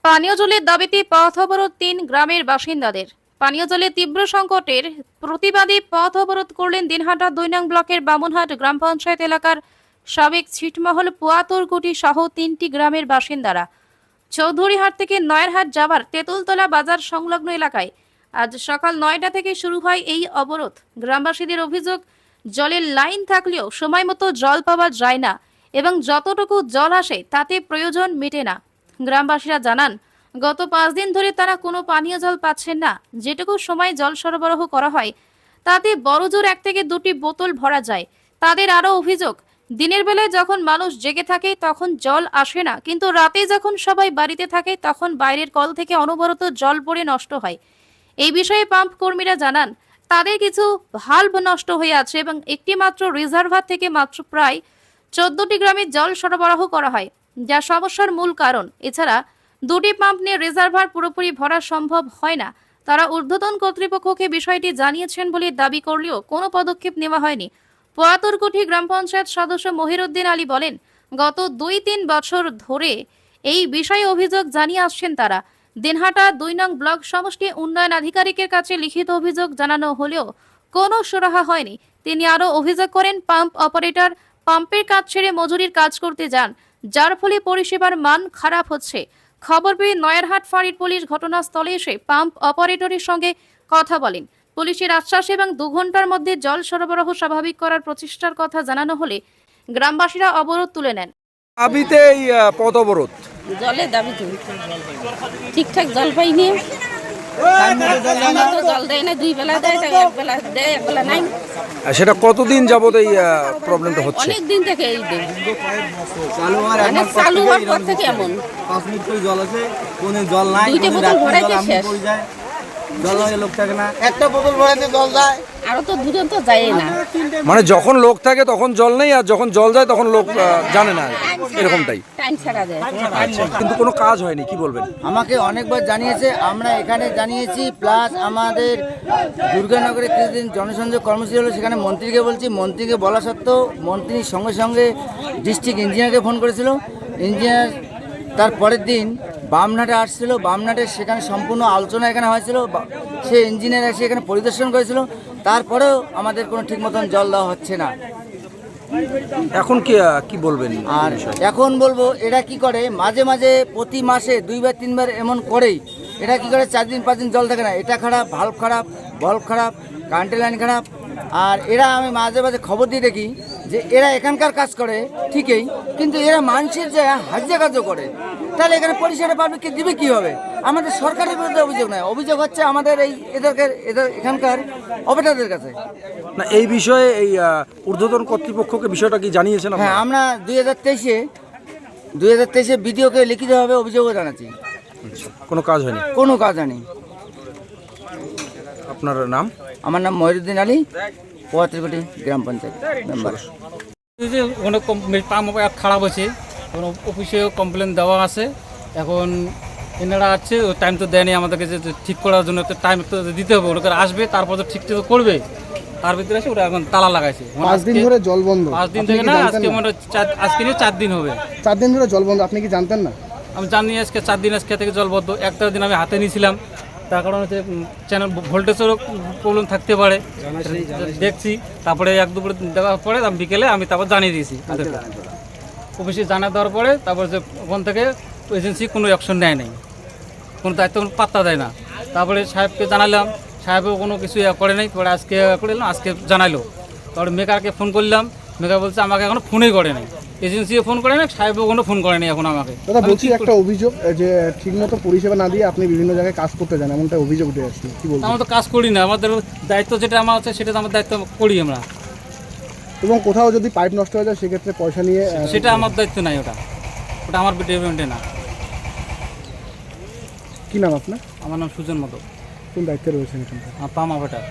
পানীয় জলের দাবিতে পথ অবরোধ ৩ গ্রামের বাসিন্দাদের। পানীয় জলের তীব্র সংকটের প্রতিবাদে পথ অবরোধ করলেন দিনহাটা ২ নং ব্লকের বামুনহাট গ্রাম পঞ্চায়েত এলাকার সাবেক ছিটমহল পুয়াতরকুটি সহ ৩টি গ্রামের বাসিন্দারা। চৌধুরীহাট থেকে নয়ারহাট যাওয়ার তেঁতুলতলা বাজার সংলগ্ন এলাকায় আজ সকাল ৯টা থেকে শুরু হয় এই অবরোধ। গ্রামবাসীদের অভিযোগ, জলের লাইন থাকলেও সময় মতো জল পাওয়া যায় না এবং যতটুকু জল আসে তাতে প্রয়োজন মেটে না। গ্রামবাসীরা জানান, গত ৫ দিন ধরে তারা কোনো পানীয় জল পাচ্ছেন না। যেটুকু সময় জল সরবরাহ করা হয় তাতে বড়জোর ১ থেকে ২টি বোতল ভরা যায়। তাদের আরও অভিযোগ, দিনের বেলায় যখন মানুষ জেগে থাকে তখন জল আসে না, কিন্তু রাতে যখন সবাই বাড়িতে থাকে তখন বাইরের কল থেকে অনবরত জল পড়ে নষ্ট হয়। এই বিষয়ে পাম্প কর্মীরা জানান, তাদের কিছু ভাল্ব নষ্ট হয়ে আছে এবং একটি মাত্র রিজার্ভার থেকে মাত্র প্রায় ১৪টি গ্রামে জল সরবরাহ করা হয়, যা সমস্যার মূল কারণ। এছাড়া ২টি পাম্প নিয়ে রিজার্ভার পুরোপুরি ভরা সম্ভব হয় না। তারা ঊর্ধ্বতন কর্তৃপক্ষকে বিষয়টি জানিয়েছেন বলে দাবি করলেও কোনো পদক্ষেপ নেওয়া হয়নি। পুয়াতরকুটি গ্রাম পঞ্চায়েত সদস্য মহিরুদ্দিন আলী বলেন, গত ২-৩ বছর ধরে এই বিষয়ে অভিযোগ জানিয়ে আসছেন তারা। দিনহাটা ২ নং ব্লক সমষ্টি উন্নয়ন আধিকারিকের কাছে লিখিত অভিযোগ জানানো হলেও কোনো সুরাহা হয়নি। তিনি আরও অভিযোগ করেন, পাম্প অপারেটর পাম্পের কাজ ছেড়ে মজুরির কাজ করতে যান, যার ফলে পরিষেবার মান খারাপ হচ্ছে। খবর পেয়ে নয়ারহাট ফাঁড়ির পুলিশ ঘটনাস্থলে এসে পাম্প অপারেটরের সঙ্গে কথা বলেন। পুলিশের আশ্বাস এবং ২ ঘন্টার মধ্যে জল সরবরাহ স্বাভাবিক করার প্রচেষ্টার কথা জানানো হলে গ্রামবাসীরা অবরোধ তুলে নেন। দাবিতে এই পথ অবরোধ জলের দাবি তো ঠিকঠাক জল পাইনি। জল দেয় না, ২ বেলা দেয়, ১ বেলা দেয়, ১ বেলা নাই। সেটা কতদিন যাবত এই প্রবলেমটা হচ্ছে? অনেক দিন থেকে এই দিন চালু হওয়ার পর থেকে এমন 5 মিনিট করে জল আছে, কোনো জল নাই, ২টা বোতল ভরাইতে শেষ। জল হয়ে লোক থাকে না, একটা বোতল ভরাইতে জল যায়। আরো তো দূরে তো যায় না। মানে যখন লোক থাকে তখন জল নেই, আর যখন জল যায় তখন লোক জানে না, এরকমটাই। টাইম ছাড়া যায়। আচ্ছা, কিন্তু কোনো কাজ হয়নি, কি বলবেন? আমাকে অনেকবার জানিয়েছে, আমরা এখানে জানিয়েছি, প্লাস আমাদের দুর্গানগরে কিছুদিন জনসংযোগ কর্মসূচি হলো, সেখানে মন্ত্রীকে বলছি। মন্ত্রীকে বলা সত্ত্বেও মন্ত্রী সঙ্গে সঙ্গে ডিস্ট্রিক্ট ইঞ্জিনিয়ারকে ফোন করেছিল। ইঞ্জিনিয়ার তার পরের দিন বামনাটে আসছিল, বামনাটে সেখানে সম্পূর্ণ আলোচনা এখানে হয়েছিল। সে ইঞ্জিনিয়ার এসে এখানে পরিদর্শন করেছিল, তারপরেও আমাদের কোনো ঠিক মতন জল দেওয়া হচ্ছে না। এখন কি বলবেন? আর এখন বলবো, এরা কি করে, মাঝে মাঝে প্রতি মাসে 2-3 বার এমন করেই। এটা কি করে 4 দিন 5 দিন জল থাকে না। এটা খারাপ, ভাল্ব খারাপ, বল্ব খারাপ, কারেন্টের লাইন খারাপ। আর এরা, আমি মাঝে মাঝে খবর দিয়ে দেখি যে এরা এখানকার কাজ করে ঠিকই, কিন্তু এরা মানুষের যে হাজিরা কাজও করে। তাহলে এখানে পরিষেবা পাবলিককে দিবে কি হবে? আমাদের সরকারের বিরুদ্ধে অভিযোগ নয়, অভিযোগ হচ্ছে আমাদের এদের এখানকার অপারেটরদের কাছে। না, এই বিষয়ে এই ঊর্ধ্বতন কর্তৃপক্ষকে বিষয়টা কি জানিয়েছেন? হ্যাঁ, আমরা 2023-এ বিডিওকে লিখিতভাবে অভিযোগও জানাচ্ছি। কোনো কাজ হয়নি? কোনো কাজ হয়নি। আপনার নাম? আমার নাম মহিরুদ্দিন আলী, পুয়াতরকুটি গ্রাম পঞ্চায়েত মেম্বার। অনেক পাম্প খারাপ আছে, এখন অফিসে কমপ্লেন দেওয়া আছে। এখন এনারা আছে, ওই টাইম তো দেয়নি আমাদেরকে, যে ঠিক করার জন্য একটা টাইম তো দিতে হবে। ওরা আসবে, তারপর তো ঠিক তো করবে। তার ভিতরে আছে ওরা এখন তালা লাগাইছে। 5 দিন ধরে জল বন্ধ। 5 দিন থেকে না, আজকে মনে আজকে নিয়ে 4 দিন হবে। 4 দিন ধরে জল বন্ধ, আপনি কি জানতেন না? আমি জানি আজকে 4 দিন আজকে থেকে জল বদ্ধ। একটা দিন আমি হাতে নিয়েছিলাম, তার কারণ হচ্ছে চ্যানেল ভোল্টেজেরও প্রবলেম থাকতে পারে, দেখছি। তারপরে 1-2 দেওয়ার পরে আমি বিকেলে তারপর জানিয়ে দিয়েছি অফিসে। জানা দেওয়ার পরে তারপর যে ওখান থেকে এজেন্সি কোনো অ্যাকশন নেয় নাই, কোনো দায়িত্ব কোনো পাত্তা দেয় না। তারপরে সাহেবকে জানালাম, সাহেবও কোনো কিছু করে নাই। পরে আজকে করলাম, আজকে জানাইলো। তারপরে মেকারকে ফোন করলাম, মেকার বলছে আমাকে এখনো ফোনই করে নাই, এজেন্সিও ফোন করে নাই, সাহেবও কোনো ফোন করে নাই এখন আমাকে। দাদা বলছি, একটা অভিযোগ যে ঠিকমতো পরিষেবা না দিয়ে আপনি বিভিন্ন জায়গায় কাজ করতে যান, এমনটা অভিযোগ উঠে আসছে, কি বলবেন? আমরা তো কাজ করি না, আমাদের দায়িত্ব যেটা আমার আছে সেটা তো আমার দায়িত্ব করি আমরা। এবং কোথাও যদি পাইপ নষ্ট হয়ে যায় সেক্ষেত্রে পয়সা নিয়ে, সেটা আমার দায়িত্ব নাই, ওটা আমার ডিপার্টমেন্টে না। কি নাম আপনার? আমার নাম সুজন মতো। কোন দায়িত্বে রয়েছেন এখানটা? পাম অপারেটর।